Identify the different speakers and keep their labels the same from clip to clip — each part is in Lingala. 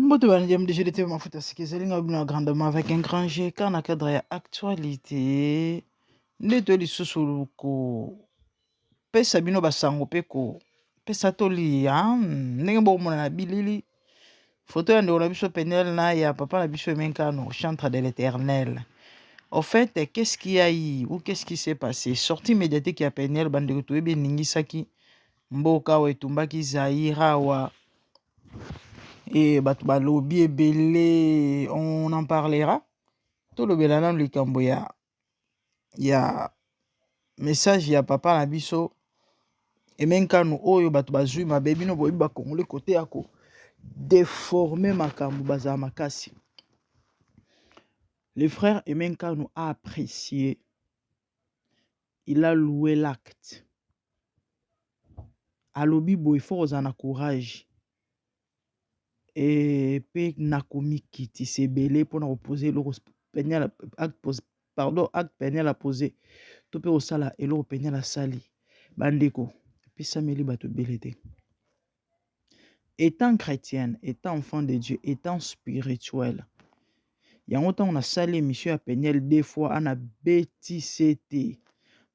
Speaker 1: Moto bandiam déjà de mafuta sikizelinga bino grandement avec un grand G car na cadre ya actualité ndeto lisusu ko pesa bino basango pe ko pesa tolia ndenge bomona na bilili photo ya ndeko na biso Penel na ya papa na biso Emenkano chantre de l'Éternel. En fait, qu'est-ce qu'il y a eu ou qu'est-ce qui s'est passé? Sortie médiatique ya Penel bandeko toyebi ningisaki mboka wa etumbaki Zaïra wa et balobi ebele on en parlera. Tout le belana likambo ya message ya papa na biso Emenkano oyo bato bazui mabe bino boyebi bakongole kote yako déformer makambo bazala makasi. Le frère Emenkano a apprécié, il a loué l'acte. Alobi boy faut en courage et pe nakomi kiti c'est belé pour opposer le acte peine la poser to pe osala elo peine la sali bandeko puis sameli bato belete. Étant chrétienne, étant enfant de Dieu, étant spirituel, yango on a sali mission à Penel deux fois ana beti c'était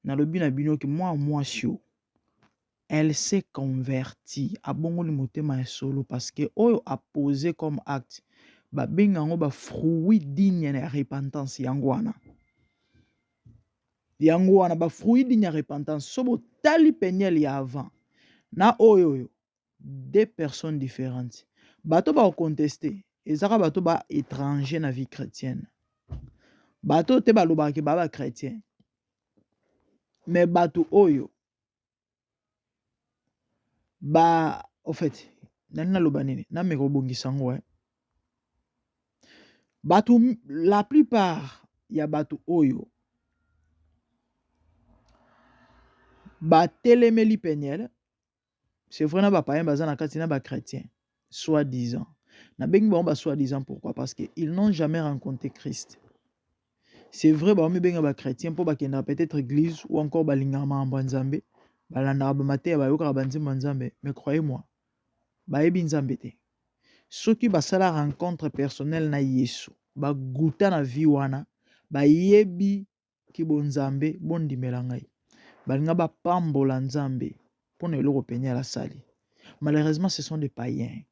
Speaker 1: na lobi na bino que moi sio elle s'est convertie à bongo ni motema ya solo parce que oyo a posé comme acte ba bengango ba fruit digne na repentance yango wana ba fruit digne ya repentance sobo tali Penel ya avant na oyo deux personnes différentes bato ba contester ezaka bato ba étranger na vie chrétienne bato te ba lobaki ba chrétien mais bato oyo ba en fait nani loba nini na me kobongisa ngo bato la plupart ya bato oyo ba telemeli Penel c'est vrai na ba païen baza na kati na ba chrétien soi-disant na bengi ba soi-disant pourquoi parce que ils n'ont jamais rencontré Christ. C'est vrai ba benga ba chrétien pour ba kenda peut-être église ou encore ba lingama nzambe balanda ba maté ba yoka ba nzimba nzambe mais croyez-moi ba yebi nzambe te soki basala rencontre personnelle na Yesu ba guta na vie wana ba yebi ki bonzambe bondimela ngai balinga ba pambola nzambe pona eloko penya la sali. Malheureusement ce sont des païens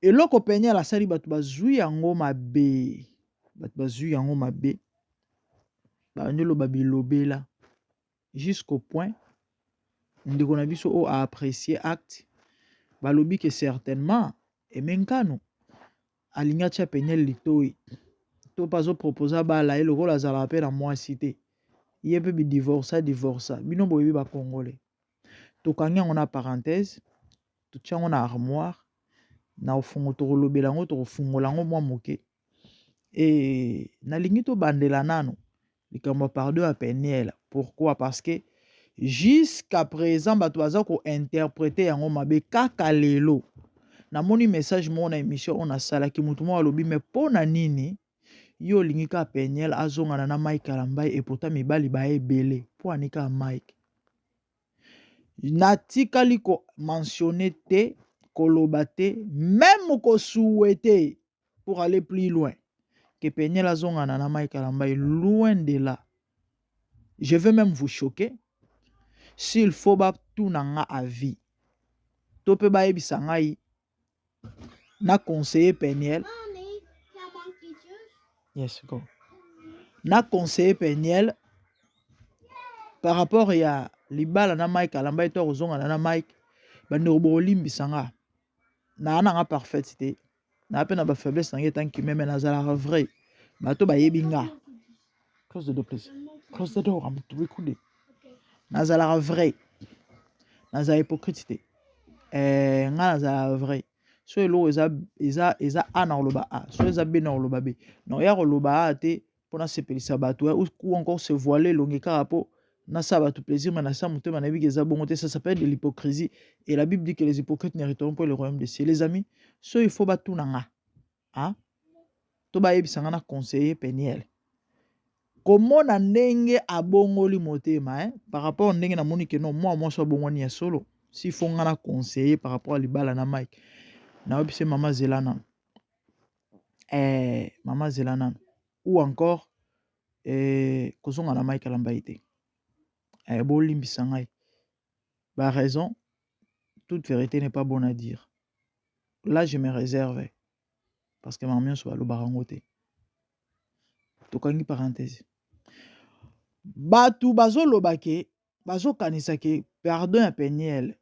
Speaker 1: eloko penya la sali bato bazui yango mabe bato bazui yango mabe bandelo babilobela jusqu'au point ndeko na biso o a apprécié acte balobi que certainement Emenkano alinga tia Penel litoi to pazo proposa bala eloko la zala pe na mwasi te yebe bi divorça bino boyebi ba congolais to kangi on a parenthèse to tia on a armoire na ofungo to lobela ngo to fungola ngo mwa moke et nalingi to bandela nano likambo pardon à Penel. Pourquoi? Parce que jusqu'à présent bato baza ko interpréter yango mabe kaka lelo na moni message mo na émission on a sala ki mutu mo alobi mais pona nini yo lingika Penel azongana na Mike Kalambai et pourtant mibali ba ebele po anika Mike natikali ko mentionner te koloba te même ko souhaiter pour aller plus loin que Penel azongana na Mike Kalambai, loin de là. Je vais même vous choquer. S'il faut ba tout nanga à vie. Tope ba ebisa ngai na conseiller Penel. Yes, go. Na conseiller Penel par rapport à libala na Mike Kalambai to ozongana na Mike bande obolimbisa nga. Na nga parfaite te. Na pe na ba faiblesse nanga tant que même nazala vrai. Bato ba yebinga. Close the door, please. Close the door. I'm recording. Nazala vrai. Nazala hypocrite. Nga nazala vrai. So elo eza ana oloba a. So eza b na oloba b. Non ya oloba a te pona sepelisa bato ou encore se voiler longeka rapo na sa bato plaisir mais na sa mutema na bi eza bongo te, ça s'appelle de l'hypocrisie et la Bible dit que les hypocrites n'hériteront pas le royaume des cieux. Les amis, so il faut ba tout nanga. Hein? To ba yebisa nga na conseiller Penel. Comment na ndenge abongoli motema par rapport ndenge na moni que non moi so bongoni ya solo si faut nga na conseiller par rapport à libala na Mike c'est Mama Zelana. Mama Zelana. Ou encore, Kozonga na Mike Alambaïté. Bolimbi Sangai. Bah, raison, toute vérité n'est pas bonne à dire. Là, je me réserve. Parce que ma mère soit le barangote. Tokangi parenthèse. Batu bazo lobake, bazo kanisake, pardon à Peniel.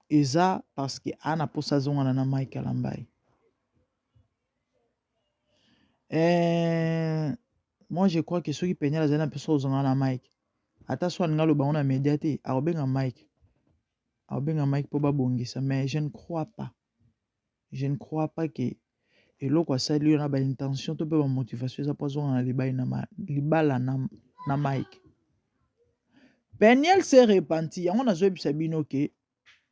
Speaker 1: Eza parce que ana posa zonga na Mike Alambai. Moi, je crois que ceux qui peignaient la zone, personne zonga na Mike. Ata soit nga lo baona médiaté, aobenga Mike. Aobenga Mike pour babongisa, mais je ne crois pas. Je ne crois pas que et là quoi ça lui on a ba intention to pe ba motivation ça pas zonga na libala na Mike. Peniel s'est repenti, on a zo bisa bino ke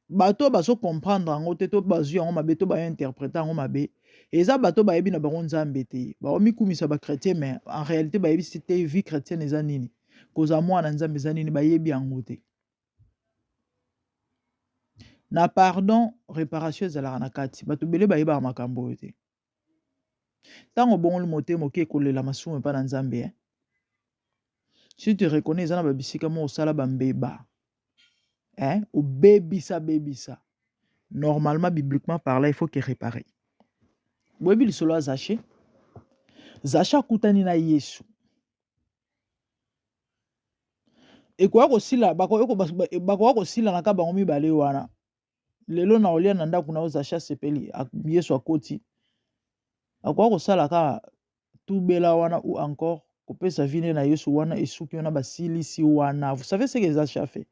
Speaker 1: bato baso comprendre ngo te to bazu ngo mabe to ba interpréter ngo mabe. Eza bato ba yebi na bango nzambe te. Ba omi kumisa ba chrétien mais en réalité ba yebi c'était vie chrétienne eza nini. Koza mwana nzambe eza nini ba yebi yango te. Na pardon réparation ezalaka na kati. Bato bele ba yeba makambo te. Tango bongo motema ke kolela masumu pa na nzambe. Si tu reconnais eza na ba bisika mo osala ba mbeba. Ou bebisa. Normalement, bibliquement parlant, il faut qu'il répare. Boyebi lisolo Zaché. Zaché akutani na Yesu. Et quoi kosila bako kosila na ka bango mibale wana. Lelo na olia na ndako na Zaché sepeli Yesu akoti. Akwa kosala ka tubela wana ou encore kopesa vine na Yesu wana esuki wana basilisi wana. Vous savez ce que Zaché a fait?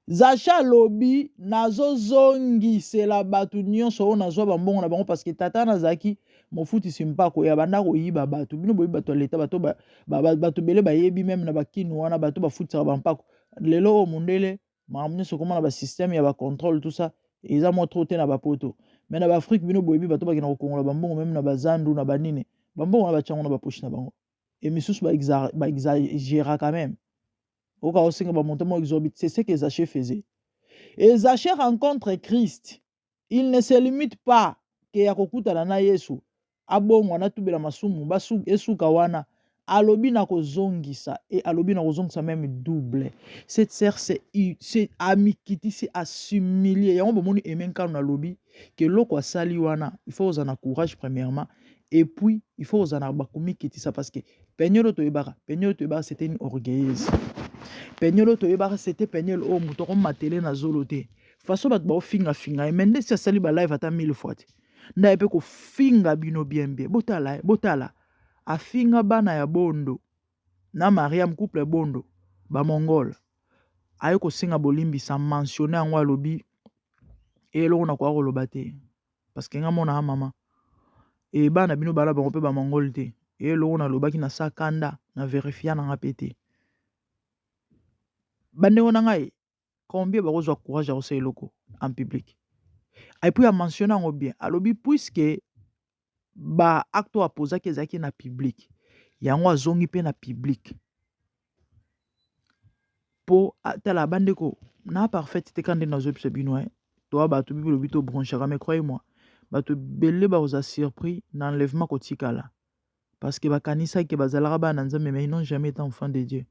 Speaker 1: Zacha lobi nazo zongi c'est la batu nyonso o nazo ba mbongo na bango parce que tata nazaki mofuti simpa ko ya banda ko yiba batu bino boyi batu leta batu bele ba yebi même na bakinu wana batu ba futi ba mpako lelo o mundele mamne so comment na ba système ya ba contrôle tout ça eza mo trop te na ba poto mais na ba Afrique bino boyi batu ba kina ko kongola ba mbongo même na ba zandu na ba nine ba mbongo na ba chango na ba poche na bango et misusu ba exagéra quand même. C'est ce que Zaché faisait. Et Zaché rencontre Christ. Il ne se limite pas que Yakokuta na Yesu. Abongo wana tubela masumu basu esuka wana alobi na kozongisa et alobi na kozongisa même double. Cette sœur c'est amikiti c'est assimiler. Yango bomoni emenka na lobi que loko sali wana il faut uzana courage premièrement et puis il faut uzana bakumikiti ça parce que Penyolo toyebaka c'était une orgueilleuse. Penyolo toyebaka c'était Penyolo o muto ko matele na zolote. Faso bat ba finga mais ndesi asali ba live ata 1000 fois. Nda epe ko finga bino bien. Botala. A finga bana ya bondo. Na Mariam couple bondo. Ba mongol. Ayo ko singa bolimbi sa mentionner ngwa lobi. E lo na kwa ko lobate. Parce que nga mona mama. E bana bino bala ba pe ba mongol te. E lo na lobaki na sakanda na vérifier na ngapete. Bande on ngai combien ba kozwa courage à ose loko en public. Et puis a mentionné en bien alobi puisque ba acte a posé que zaki na public yango azongi pe na public po tala bande ko na parfaite te quand dans obse bino toi ba to biblo bito bronchera mais croyez-moi ba to belé ba oza surpris na enlèvement ko tikala parce que ba kanisa ke bazalaka ba nzambe mais ils n'ont jamais été enfants de Dieu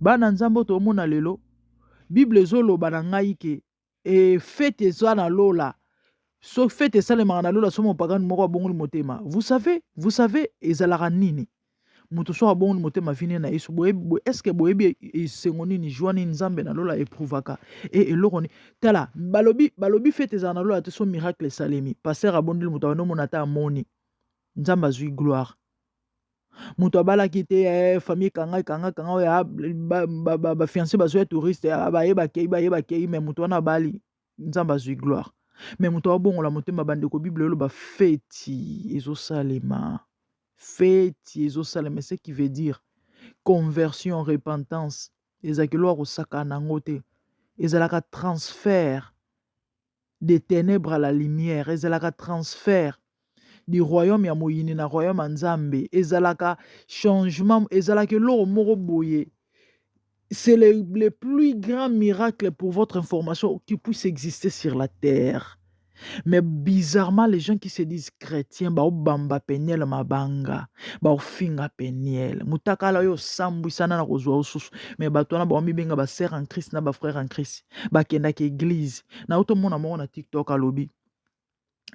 Speaker 1: ba nzambo to mona lelo Bible zolo ba na ngai ke et fête ça na lola. So fête ça le marana lola somo pagani moko bongo motema. Vous savez ezalaka nini? Muto so bongo motema vini na Yesu est-ce que boyebi sengoni ni joani nzambe na lola eprouvaka et elokoni tala balobi fête ça na lola te so miracle salemi. Pasteur abondeli muto no monata amoni. Nzamba zui gloire. Muto abala kite famille kanga ya ba fiancé bazo touriste ba yeba kei mais muto na bali nzamba zui gloire mais muto abongo la motema bande ko bible lo ba feti ezo salema ce qui veut dire conversion repentance ezakelo ko saka nango te ezalaka transfert des ténèbres à la lumière ezalaka transfert du royaume ya moyini na royaume nzambe ezalaka changement ezalaka lo moko boye. C'est le plus grand miracle pour votre information qui puisse exister sur la terre. Mais bizarrement, les gens qui se disent chrétiens, bah, bamba peniel mabanga, bah, finga peniel. Mutakala yo sambu sana na kozwa osusu. Mais bah, toi na ba benga ba sœur en Christ na ba frère en Christ. Ba kenda ke église. Na auto mona mo na TikTok alobi.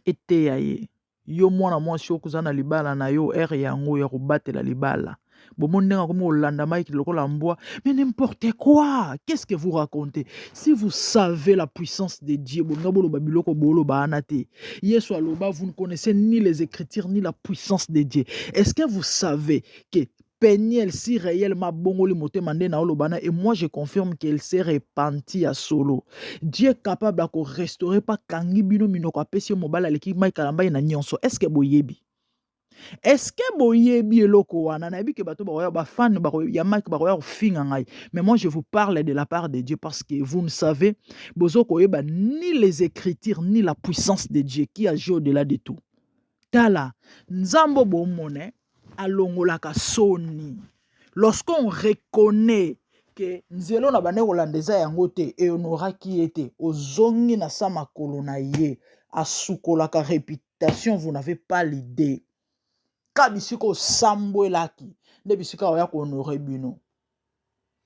Speaker 1: Ete ya ye. Yo mwana mwasi okuza na libala na yo ere yango ya kobatela libala. Bomondenga comme Olanda Mike lokola mbwa. Mais n'importe quoi. Qu'est-ce que vous racontez? Si vous savez la puissance de Dieu, vous ne connaissez ni les Écritures ni la puissance de Dieu. Est-ce que vous savez que Peniel, si réellement bongoli moté mandé na olobana, et moi je confirme qu'elle s'est repentie à solo. Dieu est capable de restaurer pas kangi bino minoko apesi mobile aleki Mike Kalamba na nyonso. Est-ce que boyebi? Est-ce que boyebi eloko wana na yebi ke bato ba ba fan ba ya Mike ba ya finga ngai. Mais moi je vous parle de la part de Dieu parce que vous ne savez bozo koyeba ni les écritures ni la puissance de Dieu qui agit au-delà de tout. Tala nzambo bomone alongolaka soni. Lorsqu'on reconnaît que nzelo na bane holandesa yango te et honora qui était ozongi na sama kolona ye asukolaka réputation, vous n'avez pas l'idée. Kabisiko sambo elaki nde bisika oya ko honorer bino.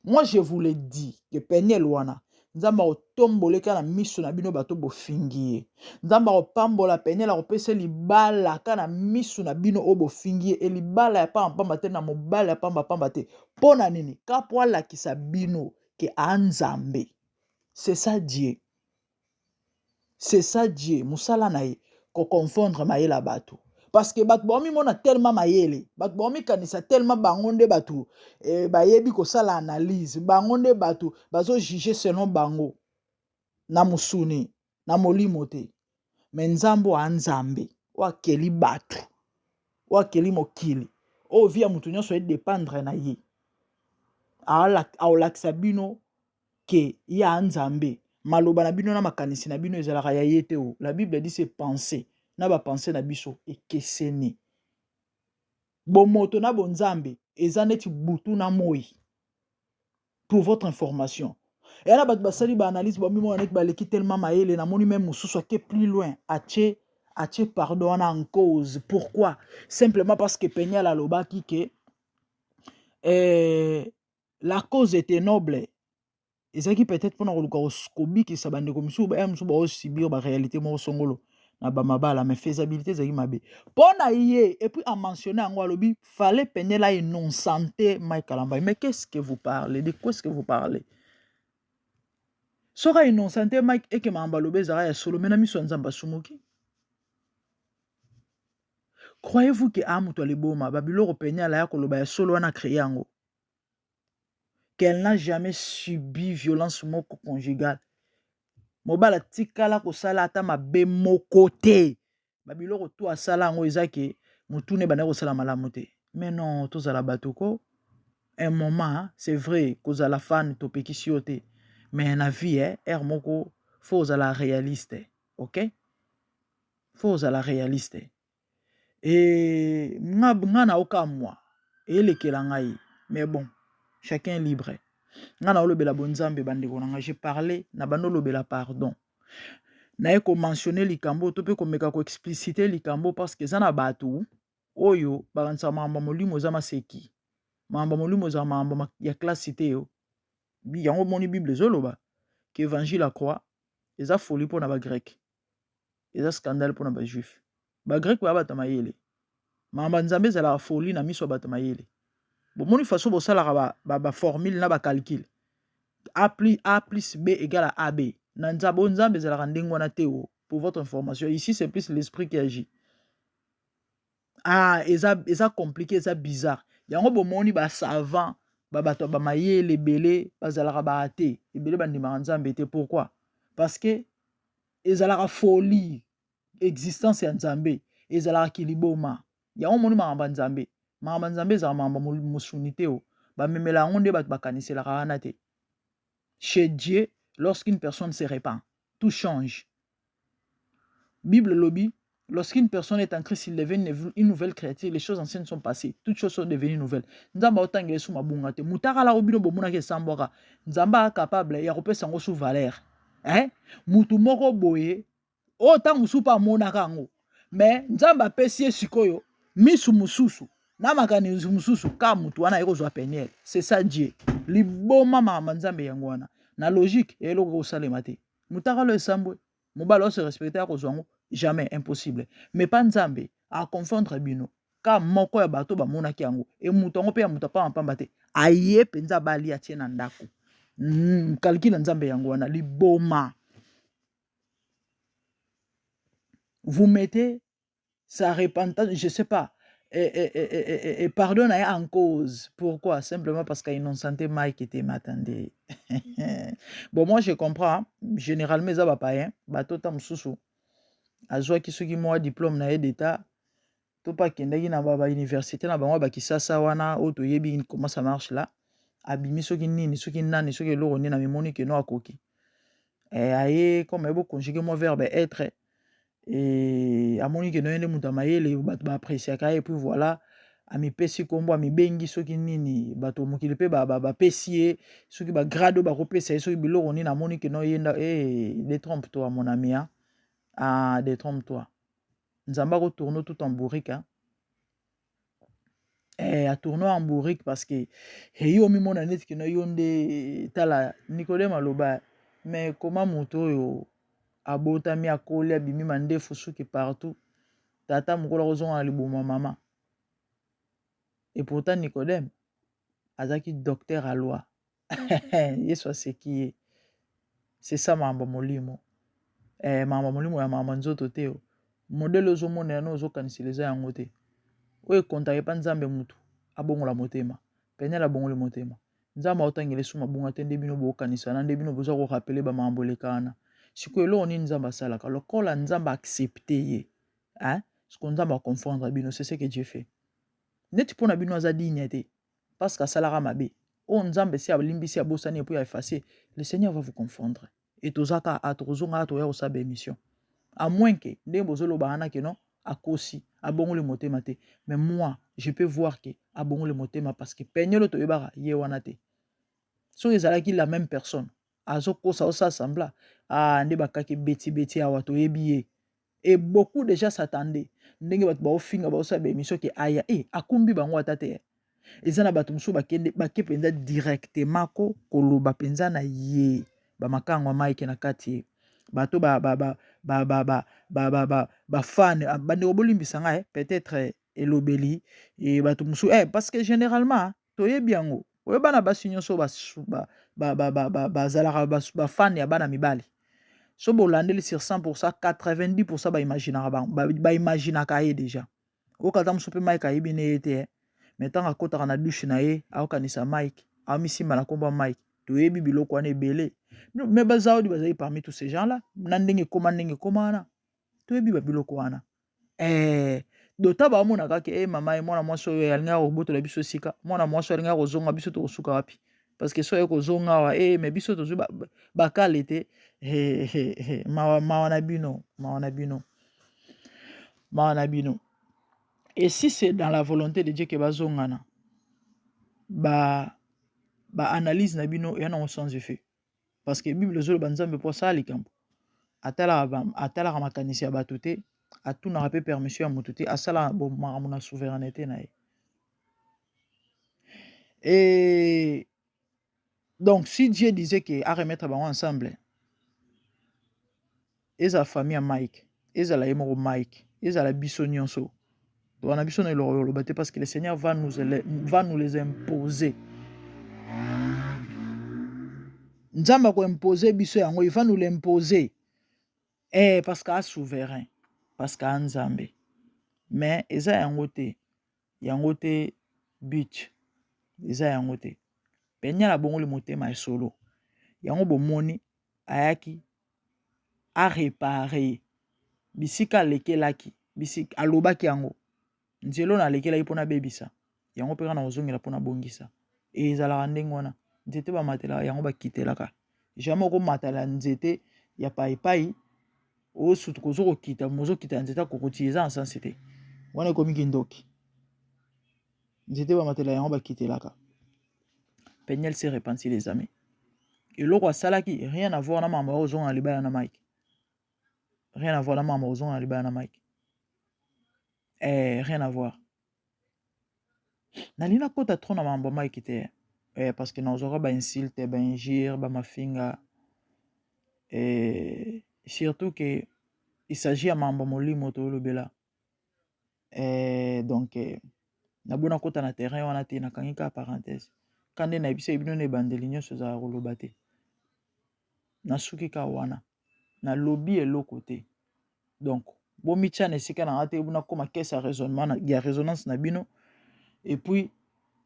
Speaker 1: Moi je vous le dis que Peniel wana nzamba otomboleka na miso na bino bato bofingie. Nzamba opambola Peniel akopesa libala kana miso na bino o bofingie e libala ya pamba te na mobala ya pamba te. Pona nini kapo alakisa bino ke anzambe. C'est ça Dieu. C'est ça Dieu. Musala na ye ko confondre mayela bato. Parce que bat bomi mona tellement mayele, bat bomi kanisa tellement bangonde batu, bayebi ko sala analyse, bangonde batu, bazo juger selon bango, na musuni, na molimo te. Mais nzambo anzambe, wa keli batu, wa keli mokili, o via mutu nyonso e dépendre na ye. Aolakisa bino ke ya anzambe, maloba na bino na makanisi na bino ezalaka ya ye te o. La Bible dit c'est penser. Na ba penser na biso ekeseni. Bomoto na bonzambe ezaneti butu na moi. Pour votre information. Et là bat basali ba analyse ba mimo nek ba leki tellement maele na moni même mususu ke plus loin ache pardon en cause. Pourquoi? Simplement parce que Peniel alobaki ke la cause était noble. Ezaki peut-être pour na kobi ki sabande komisu ba musu ba subir ba réalité mo songolo. Na bamabala mais faisabilité zaki mabe pona yé et puis à mentionner en alobi fallait Peniel a innocenter Mike Kalamba. Mais qu'est-ce que vous parlez? De quoi est-ce que vous parlez? Sora innocenter Mike et que mambalobe zara ya solo mena miso nzamba sumuki. Croyez-vous que amuto leboma babilo Peniel ya koloba ya solo wana créé yango qu'elle n'a jamais subi violence moko conjugale? Mobala tikala ko sala ata mabe moko te. Babiloko to asala ngo ezake mutune bana ko sala malamu te. Mais non, to zala batuko. Un moment, c'est vrai que la fan to pekisio te. Mais na vie moko faut zala réaliste. OK? Faut zala réaliste. Et nga na oka moi. Et lekela ngai. Mais bon, chacun est libre. Ngana olobela bonzambe bandeko nanga j'ai parlé na bando lobela pardon. Na eko mentionner likambo to pe ko meka ko expliciter likambo parce que ça na batu oyo bakansa mamba molimo za maseki. Mamba molimo za mamba ya classité yo. Bi yango moni Bible zoloba que évangile à croix eza folie pour na ba grec. Eza scandale pour na ba juif. Ba grec ba bata mayele. Mamba nzambe za la folie na miso bata mayele. Bon, façon bo sala ba formule na ba calcul. A plus B égale à AB. Nanzabo nzambe za la rendingo na teo. Pour votre information, ici c'est plus l'esprit qui agit. Ah, eza compliqué, eza bizarre. Yango bo moni ba savant, ba bato ba mayele belé, ba zala ba ate. Ebele ba ndima nzambe te pourquoi? Parce que ezala folie existence ya nzambe, ezala kiliboma. Yango moni ma nzambe. Mamba nzambe za mamba musunité o ba memela ngonde ba bakanisela kana te. Chez Dieu, lorsqu'une personne se répand, tout change. Bible lobby, lorsqu'une personne est en Christ, il devient une nouvelle créature, les choses anciennes sont passées, toutes choses sont devenues nouvelles. Nzamba otangele sou mabunga te. Mutaka la obino bomuna ke samboka. Nzamba capable ya kopesa ngo sous valeur. Mutu moko boye Ota musupa mona kango. Mais nzamba pesie sikoyo misu mususu. Na makani mususu ka mutu wana eko zwa peniel. C'est ça Dieu. Liboma mama nzambe yango wana. Na logique eloko ko salema te. Mutaka lo esambwe. Mobalo se respecter ko zwango jamais impossible. Mais pas nzambe a confondre bino. Ka moko ya bato ba mona ki yango. E mutongo pe ya mutapa mpamba te. Aye penza bali atie na ndako. Calcule nzambe yango wana liboma. Vous mettez sa repentance, je ne sais pas, et pardon en cause. Pourquoi? Simplement parce qu'il y a une santé mal qui était m'attendait. Bon, moi je comprends. Généralement, ça va pas, hein. Bateau tam sousou. A joie qui qui moi diplôme na d'état. Tout pas qui n'a pas université na ba qui ça wana auto yebi comment ça marche là. Abimi ceux qui ni ceux qui nani ceux qui l'ont na mimoni que no akoki. Et aye comme ebo conjuguer mon verbe être. Et à mon niveau que nous mutamayele bato apprécier et puis voilà à mi pesi kombo à mi bengi soki nini bato mokili pe ba pesier soki ba grado ba repesa soki biloko ni na moni que no yenda détrompe-toi mon ami hein. Ah détrompe-toi nzamba ko tourner tout en bourrique hein. À tourner en bourrique parce que yo mi mona net que no yonde tala Nicodème aloba mais comment moto yo abotami akoli abimi mandefu suki partout tata mukolo kozonga liboma mama et pourtant Nicodème azaki docteur à loi yeso aseki c'est ça mambo molimo mambo molimo ya mama nzoto te modèle ozomona yana ozokanisiliza yango te oyo konta pa nzambe mutu abongola motema penel abongole motema nzambe otangele suma bonga te nde bino bokanisa na nde bino boza ko rappeler ba mambo lekana sikoyo eloko nini nzambe asalaka lokola nzambe accepte ye hein siko nzambe aconfondre bino c'est ce que Dieu fait neti mpona bino aza digne te parce qu'asalaka mabe oyo nzambe si alimbisi abosani epuis effacer le Seigneur va vous confondre et tozaka atozonga toya kosaba émission à moins que nde bozoloba wana ke non akosi abongole motema te mais moi je peux voir que abongole motema parce que penyelo toyebaka ye wana te so ezalaki la même personne azokosa osasambla nde bakaki beti awa toyebi ye et beaucoup déjà s'attendaient ndenge bato baofinga baosaba émission ke aya akumbi bango ata te eza na bato mosusu bake mpenza directement koloba mpenza na ye bamakango amaike na kati ye bato bafane bandeko bolimbisa ngai peut-être elobeli e bato mosusu parce que généralement toyebi yango oyo bana basi nyonso bazalaka bafane ya bana mibali so bolandeli sur 100% 90% baimaginaka ye déjà okata mosusu mpe mike ayebi ne ye te mais ntango akotaka na douche na ye aokanisa mike aomisimba na nkombo ya mike toyebi biloko wana ebele me bazaodi bazali parmi tous ces gens là na ndenge ekoma wana toyebi babiloko wana dota baomonaka ke mama ye mwana mwasi oyo alingaka kobotola biso esika mwana mwasi alingaka kozonga biso tokosuka wapi parce que soki kozonga awa mais biso tozwi bakale te mawa na bino et si c'est dans la volonté de Dieu que bazongana analyse na bino yana au sens effet parce que Bible zolo banzambe po sala likambo atalaka makanisi ya bato te atunaka pe permission ya moto te asala makambo na souveraineté na ye et donc si Dieu disait que à remettre bango ensemble eza famille ya Mike ezala ye moko Mike ezala biso nyonso wana biso na eloko te parce que le Seigneur va nous les imposer nzamba ko imposer biso yango il va nous l'imposer parce qu'à souverain parce qu'à nzambe mais eza yango te but eza yango te penya la bongo le motema solo yango bomoni ayaki a réparer bisika lekelaki bisika alobaki yango nzelo na lekelaki mpona bebisa yango mpe kana kozongela mpona bongisa ezalaka ndenge wana nzete bamatelaka yango bakitelaka jamais okomatala nzete ya paipai osutu kozokokita mozokita nzete akokoti eza na sansi te wana ekomi kindoki nzete bamatela yango bakitelaka Peniel s'est repenti les amis eloko asalaki rien à voir na mambo ozonga libaya na Mike Rien à voir na mama ozonga na libaya na Mike. Rien à voir. Nalina kota trop na mambo Mike te. Parce que nazora ba insulte, ba injure, ba mafinga. Surtout que il s'agit à mambo molimo to lobela. Donc nabona kota na terrain wana te na kangika parenthèse. Kande na biso ebino ne bandeli nyonso za koloba te. Nasuki ka wana. Na lobby eloko te. Donc bomitia na esika na te buna koma caisse à raisonnement ya résonance na bino et puis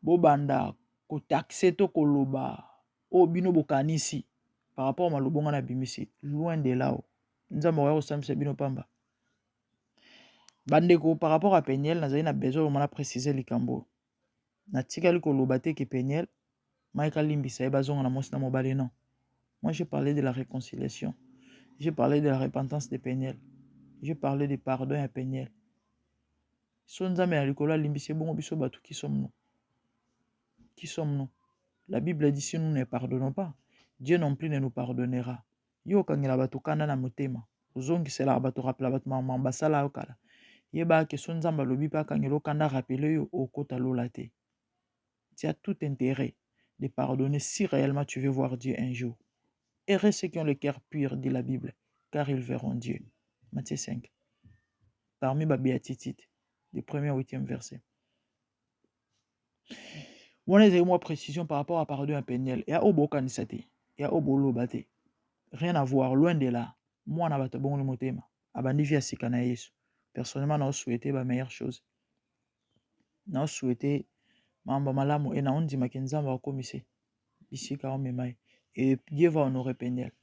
Speaker 1: bobanda ko taxer to koloba o bino bokanisi par rapport à malobonga na bimisi loin de là. Nzambo ya kosamisa bino pamba. Bandeko par rapport à Peniel nazali na besoin de préciser likambo. Na tikali koloba te ke Peniel Michael Limbisa bazonga na mosi na mobale non. Moi j'ai parlé de la réconciliation. J'ai parlé de la repentance de Peniel. J'ai parlé de pardon à Peniel. Sonzame ya likolo limbisi bongo biso batu qui sommes-nous? Qui sommes-nous? La Bible dit si nous ne pardonnons pas, Dieu non plus ne nous pardonnera. Yo kangela batu kanda na motema. Ozongi sela batu rappela batu mama basala okala. Yeba ke sonzamba lobi pa kangelo kanda rappeler yo okota lolate. Tu as tout intérêt de pardonner si réellement tu veux voir Dieu un jour. Heureux ceux qui ont le cœur pur, dit la Bible, car ils verront Dieu. Matthieu 5. Parmi ma béatitude, du 1er au 8e verset. On a moi précision par rapport à pardon à Peniel. Il y a Obo Kanisate, il y a Obo Lobate. Rien à voir, loin de là. Moi, on a battu bon le motema. Abandi via Sikana Yesu. Personnellement, on a souhaité la meilleure chose. On a souhaité Mamba Malamu et on dit Makenza va commisser. Ici, car on m'aime. Et Dieu va honorer Peniel.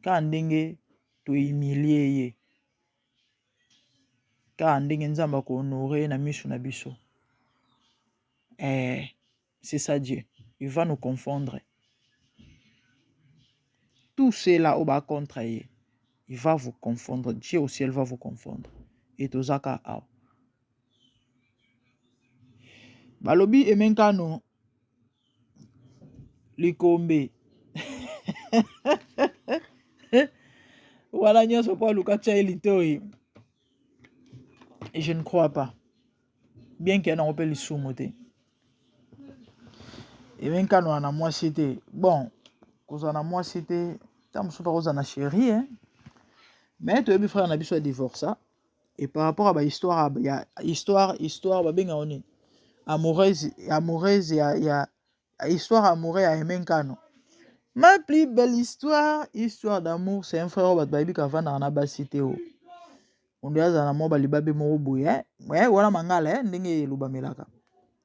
Speaker 1: Quand ndenge to humilier. Quand ndenge nzamba ko honorer na misu na biso. C'est ça Dieu. Il va nous confondre. Tout cela au bas contre il va vous confondre. Dieu au ciel va vous confondre. Et tozaka ao. Balobi emenkano likombe. Voilà nyoso pa lukacha elitoi. Et je ne crois pas. Bien qu'il y ait un peu les sous-motés. Et même quand on a moi cité, bon, quand on a moi cité, tant que on a chéri, hein. Mais tu as vu frère, on a besoin de divorce. Et par rapport à la histoire, il y a histoire, bah bien on est amoureuse, il y a histoire amoureuse à Emenkano. Ma plus belle histoire d'amour, c'est un frère qui baby qui va dans la bas cité. On doit aller à la mobile libabe morubu, hein. Ouais, voilà mangala, hein, n'engue lubamelaka.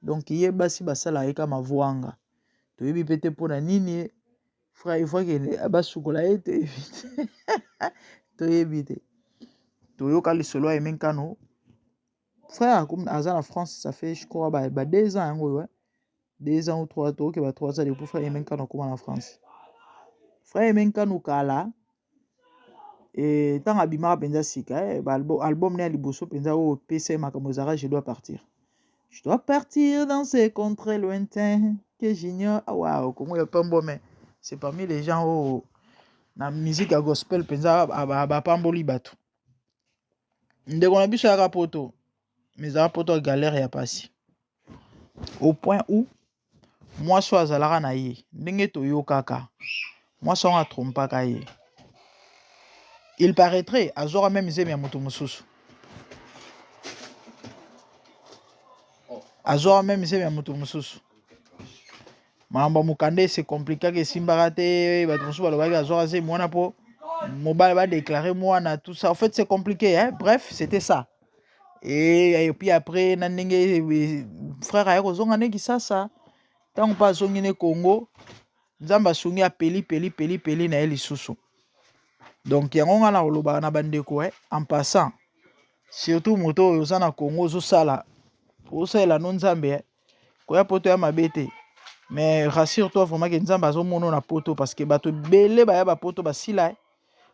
Speaker 1: Donc il y a basi basala eka mavuanga. Tu veux péter pour la nini, frère, il faut que abasukola ete évite. Tu évite. Tu veux qu'elle solo et menkano. Frère, comme Azan en France, ça fait je crois 2 ans ouais. 2 ans ou 3 ans que 3 ans depuis frère menkano comme en France. Frère menkano kala et tant abima penza sika album né liboso penza o PC makamozara je dois partir. Je dois partir dans ces contrées lointains que j'ignore. Ah waouh, comment il y a pas bon, mais c'est parmi les gens où la musique à gospel penza à pamboli batu. Dès qu'on a vu ça rapoto, mais ça rapoto galère y a pas si. Au point où moi soit zalara na ye, ndenge to yo kaka. Moi soit on trompa ka ye. Il paraîtrait azora même zemi ya moto mususu. Azora même zemi ya moto mususu. Mamba mukande c'est compliqué que simbarate batmusu balobaki azora zemi mwana po mobile va déclarer moi na tout ça. En fait c'est compliqué hein. Bref, c'était ça. Et puis après nanenge frère ayeko zonga neki sasa. Tant pas zongi ne Congo, nzamba songi peli na eli susu. Donc yango nga na koloba na bandeko en passant surtout moto oyo za na Congo zo sala osala no nzambe koya poto ya mabete. Mais rassure-toi vraiment que nzamba azomono na poto parce que bato belé baya ba poto basila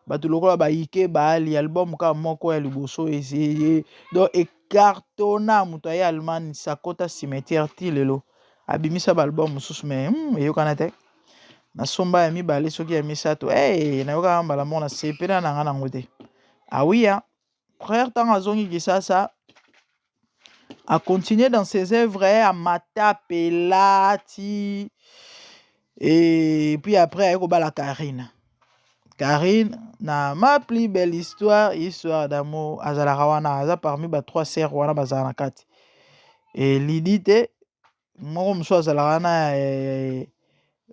Speaker 1: bato lokola ba ike ba ali album ka moko ya liboso essayer donc écartona moto ya Allemagne sakota cimetière ti lelo abimisa ba album mususu mais eyokana te na somba ya mibale soki ya misato na yoka mbala mona sepena na nga nango te Ah oui, hein. Frère Tangazongi Gisasa a continué dans ses œuvres à Mata Pelati. Et puis après, il y a la Karine. Karine, na ma plus belle histoire d'amour, Azalarawana, Aza parmi les 3 sœurs wana bazanakati. Et l'idée te, moi comme ça Azalarana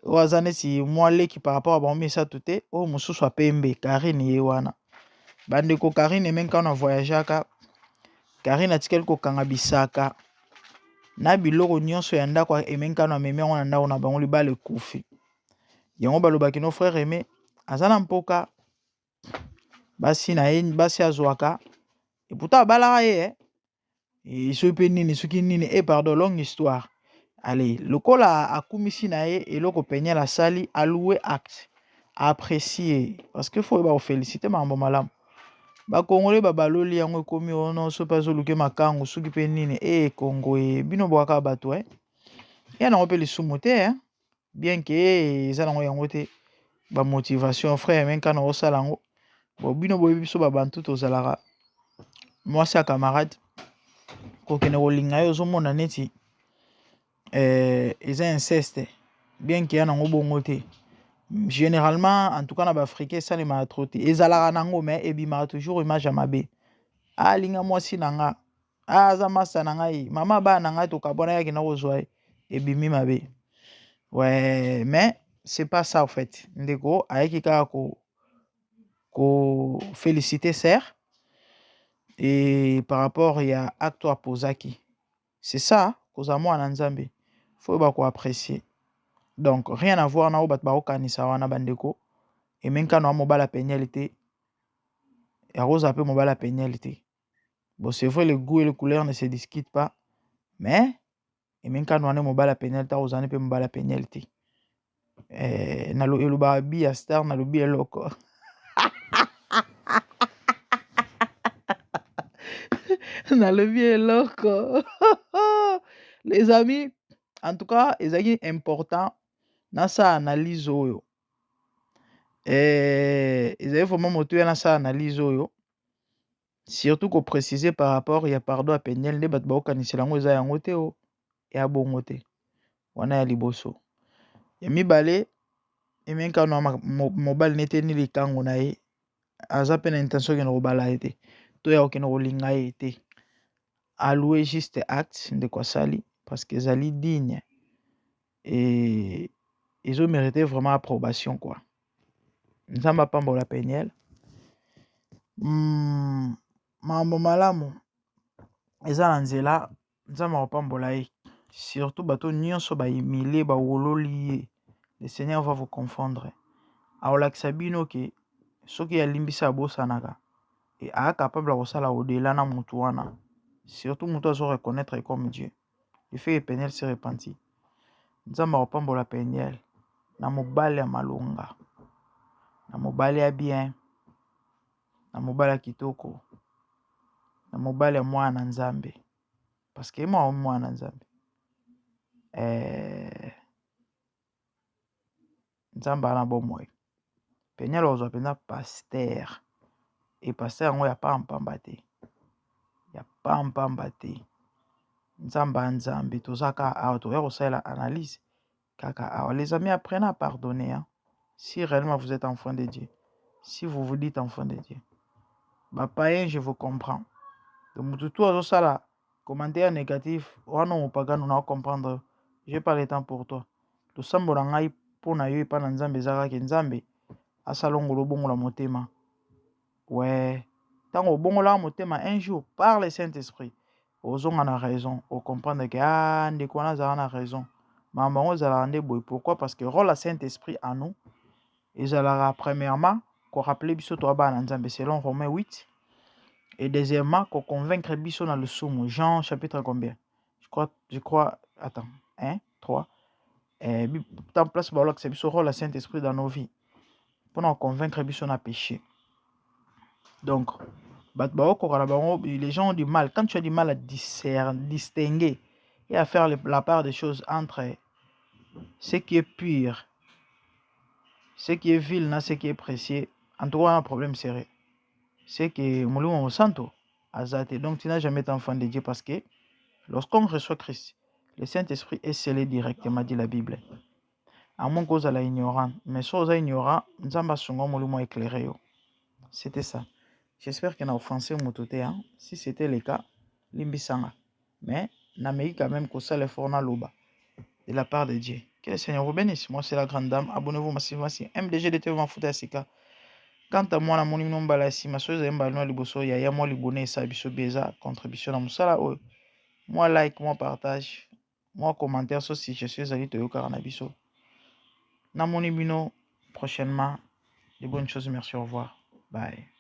Speaker 1: wazane si moi leki par rapport à bon ça tout est, oh musu soit pembe, Karine yewana. Bande ko Karine même quand on voyageaka, Karine atikeli ko kanga bisaka. Na biloko nyonso ya ndako emenka na meme wana ndako na bango libale kufi. Yango balobaki no frère Aimé azana mpoka basi na ye basi azwaka et pourtant abalaka ye et soki nini soki nini pardon longue histoire. Allez, lokola akumisi na ye eloko penye la sali alloué acte apprécier parce que faut ba féliciter mambo malamu. Bakongole babaloli yango ekomi ono so pa zoluke makango soki pe nini Kongo bino bwaka bato ya nango pe lisumu te bien que eza nango yango te ba motivation frère menka na osala yango bo bino boyebi biso babantu tozalaka mwasi ya camarade kokende kolinga ye ozomona neti eza inceste bien que ya nango bongo te généralement en tout cas na baafricain esalemaka trop te ezalaka nango mais ebimaka toujours image ya mabe alinga mwasi na nga aza masa na ngai mama bana na ngai tokabwana yaki na kozwa ye ebimi mabe. Ouais, mais c'est pas ça en fait. Ndeko ayaki kaka ko féliciter sœur et par rapport ya acte apozaki. C'est ça koza mwana nzambe. Faut ba ko apprécier. Donc rien à voir na o bat ba okanisa wana bandeko et même quand on mobala pénalité ya rose peu mobala pénalité. Bon c'est vrai le goût et les couleurs ne se discutent pas mais et même quand on est mobala pénalité aux années peu mobala pénalité. Naloba bi ya star nalobi eloko. Nalobi eloko. Les amis, en tout cas, c'est important dans sa analyse oyo. Ils vraiment motivé dans sa analyse oyo. Surtout qu'on préciser par rapport ya pardon à Peniel ne bat ba okanisela ngo eza yango te o ya bongo te. Wana ya liboso. Ya mibale emenka no mobile nete ni likango na ye. Aza pe na intention ke no bala ete. To ya okeno kolinga ye te. Allouer juste acte de quoi sali parce que ezali digne et ils ont mérité vraiment approbation quoi. Nzamba pambola Peniel. Mambo malamu eza na nzela nzamba pambola ye. Surtout bato nyonso ba humilier ba wololi ye. Le Seigneur va vous confondre. Aolakisa bino ke soki ya limbisa bosanaka et a capable de kosala au-delà na mutu wana. Surtout mutu azo reconnaître comme Dieu. Le fait que Peniel se repenti. Nzamba opambola Peniel na mobali ya malonga. Na mobali ya bien. Na mobali ya kitoko. Na mobali ya mwana nzambe. Parce que moi mwana nzambe. Nzamba na bomoi. Peniel ozwa pena pasteur. Et pasteur ngo ya pamba te. Ya pamba te. Nzamba nzambe tozaka auto ya kosala analyse. Kaka les amis apprenez à pardonner hein. Si réellement vous êtes enfant de Dieu. Si vous vous dites enfant de Dieu. Bah païen je vous comprends. Donc tout à ça commentaire négatif wana opagano na comprendre. J'ai pas le temps pour toi. To sambola ngai pona yo pa na nzambe zaka ke nzambe asalongolo bongo la motema. Ouais. Tango bongo la motema un jour par le Saint-Esprit. Ozonga na raison, o comprendre que ndeko wana za na raison. Mama on a rendez boy pourquoi parce que rôle la Saint-Esprit en nous ils allaient premièrement qu'on rappeler biso to ba na nzambe selon Romains 8 et deuxièmement qu'on convaincre biso dans le somme Jean chapitre combien je crois attends 1 3 temps place ba c'est biso rôle la Saint-Esprit dans nos vies pour nous convaincre biso na péché. Donc les gens ont du mal quand tu as du mal à distinguer et à faire la part des choses entre ce qui est pur, ce qui est vil, ce qui est précieux, en tout cas, un problème sérieux. c'est que Molimo Santo Azate. Donc tu n'as jamais été enfant de Dieu parce que lorsqu'on reçoit Christ, le Saint-Esprit est scellé directement, dit la Bible. À moins cause à la ignorant. Mais si on est ignorant, nous avons Molimo éclairé. C'était ça. J'espère qu'il n'a offensé Motote. Hein? Si c'était le cas, Limbisanga. Mais Namei quand même que ça le forna loba de la part de Dieu. Que le Seigneur vous bénisse. Moi, c'est la grande dame. Abonnez-vous massivement si MDG de TV Mafuta Sika. Quant à moi, na moni nomba la si ma soeur Zemba no liboso ya moi libonné ça biso beza contribution na musala o. Moi like, moi partage, moi commentaire sur si je suis allé te yoka na biso. Na moni bino prochainement. De bonnes choses, merci, au revoir. Bye.